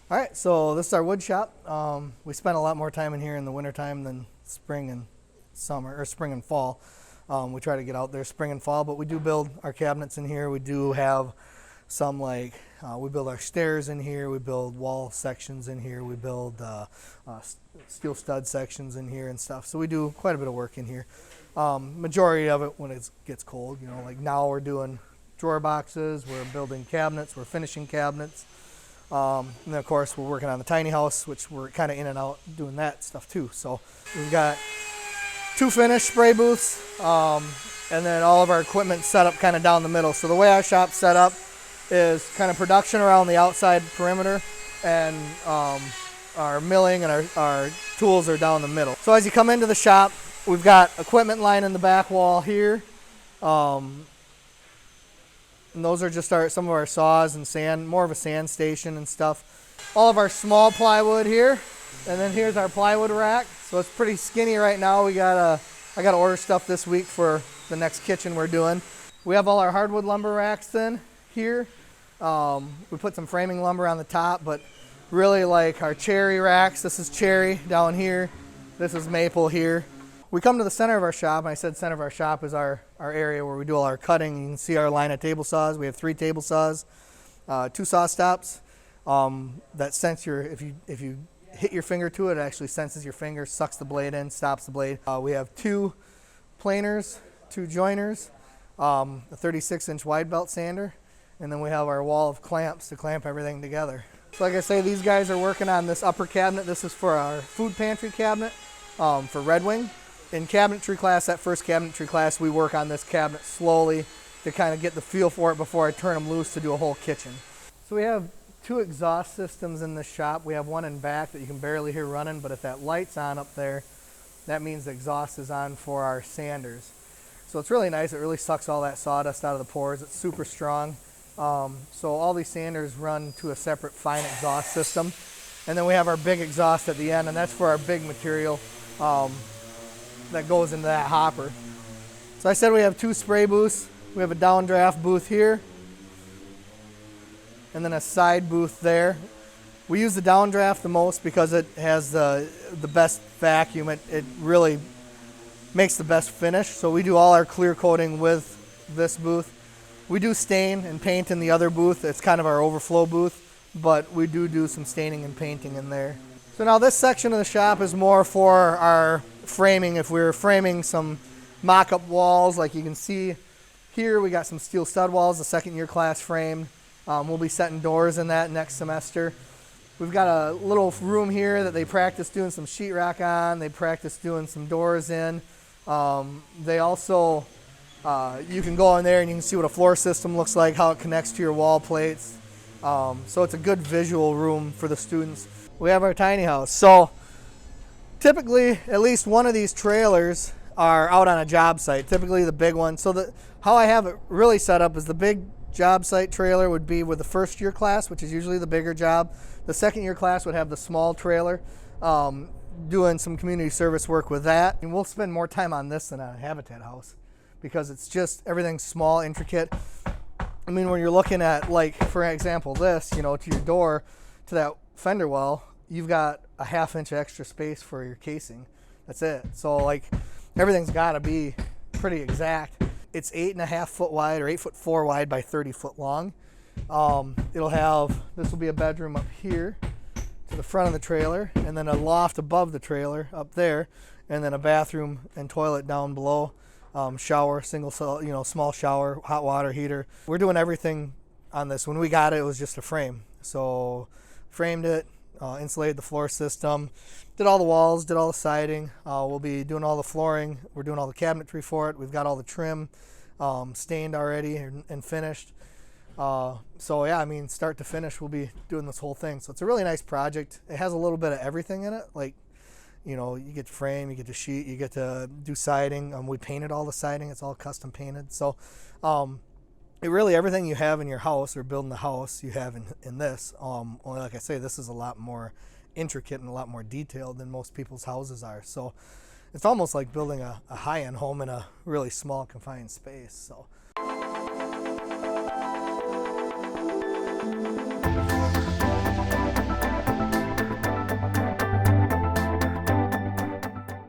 All right, so this is our wood shop. We spend a lot more time in here in the wintertime than spring and summer, or spring and fall. We try to get out there spring and fall, but we do build our cabinets in here. We do have some we build our stairs in here. We build wall sections in here. We build steel stud sections in here and stuff. So we do quite a bit of work in here. Majority of it when it gets cold, like now we're doing drawer boxes, we're building cabinets, we're finishing cabinets. And then of course we're working on the tiny house, which we're kind of in and out doing that stuff too. So we've got 2 finished spray booths, and then all of our equipment set up kind of down the middle. So the way our shop's set up is kind of production around the outside perimeter, and our milling and our tools are down the middle. So as you come into the shop, we've got equipment line in the back wall here. And those are just some of our saws and sand, more of a sand station and stuff. All of our small plywood here, and then here's our plywood rack. So it's pretty skinny right now. I gotta order stuff this week for the next kitchen we're doing. We have all our hardwood lumber racks in here. We put some framing lumber on the top, but really like our cherry racks. This is cherry down here. This is maple here. We come to the center of our shop, and I said center of our shop is our area where we do all our cutting. You can see our line of table saws. We have 3 table saws, 2 saw stops that sense if you hit your finger to it, it actually senses your finger, sucks the blade in, stops the blade. We have 2 planers, 2 joiners, a 36-inch wide belt sander, and then we have our wall of clamps to clamp everything together. So like I say, these guys are working on this upper cabinet. This is for our food pantry cabinet for Red Wing. In cabinetry class, that first cabinetry class, we work on this cabinet slowly to kind of get the feel for it before I turn them loose to do a whole kitchen. So we have 2 exhaust systems in this shop. We have one in back that you can barely hear running, but if that light's on up there, that means the exhaust is on for our sanders. So it's really nice. It really sucks all that sawdust out of the pores. It's super strong. So all these sanders run to a separate fine exhaust system. And then we have our big exhaust at the end, and that's for our big material that goes into that hopper. So I said we have 2 spray booths. We have a downdraft booth here, and then a side booth there. We use the downdraft the most because it has the best vacuum. It really makes the best finish. So we do all our clear coating with this booth. We do stain and paint in the other booth. It's kind of our overflow booth, but we do some staining and painting in there. So now this section of the shop is more for our framing. If we're framing some mock-up walls, like you can see here, we got some steel stud walls, the 2nd year class framed. We'll be setting doors in that next semester. We've got a little room here that they practice doing some sheetrock on. They practice doing some doors in. They also, you can go in there and you can see what a floor system looks like, how it connects to your wall plates. So it's a good visual room for the students. We have our tiny house. So typically, at least one of these trailers are out on a job site, typically the big one. So how I have it really set up is the big job site trailer would be with the 1st year class, which is usually the bigger job. The 2nd year class would have the small trailer, doing some community service work with that. And we'll spend more time on this than on a Habitat house because it's just everything's small, intricate. I mean, when you're looking at, like, for example, this, to your door, to that fender well, you've got a 1/2 inch extra space for your casing. That's it. So, like, everything's got to be pretty exact. It's 8.5 foot wide, or 8'4" wide by 30 foot long. This will be a bedroom up here to the front of the trailer, and then a loft above the trailer up there, and then a bathroom and toilet down below. Shower, small shower, hot water heater. We're doing everything on this. When we got it, it was just a frame. So framed it, insulated the floor system, did all the walls, did all the siding. We'll be doing all the flooring. We're doing all the cabinetry for it. We've got all the trim stained already and finished. So yeah, I mean, start to finish, we'll be doing this whole thing. So it's a really nice project. It has a little bit of everything in it. Like, you get to frame, you get to sheet, you get to do siding. We painted all the siding. It's all custom painted. So everything you have in your house or building the house, you have in this. Only, like I say, this is a lot more intricate and a lot more detailed than most people's houses are. So it's almost like building a high-end home in a really small confined space. So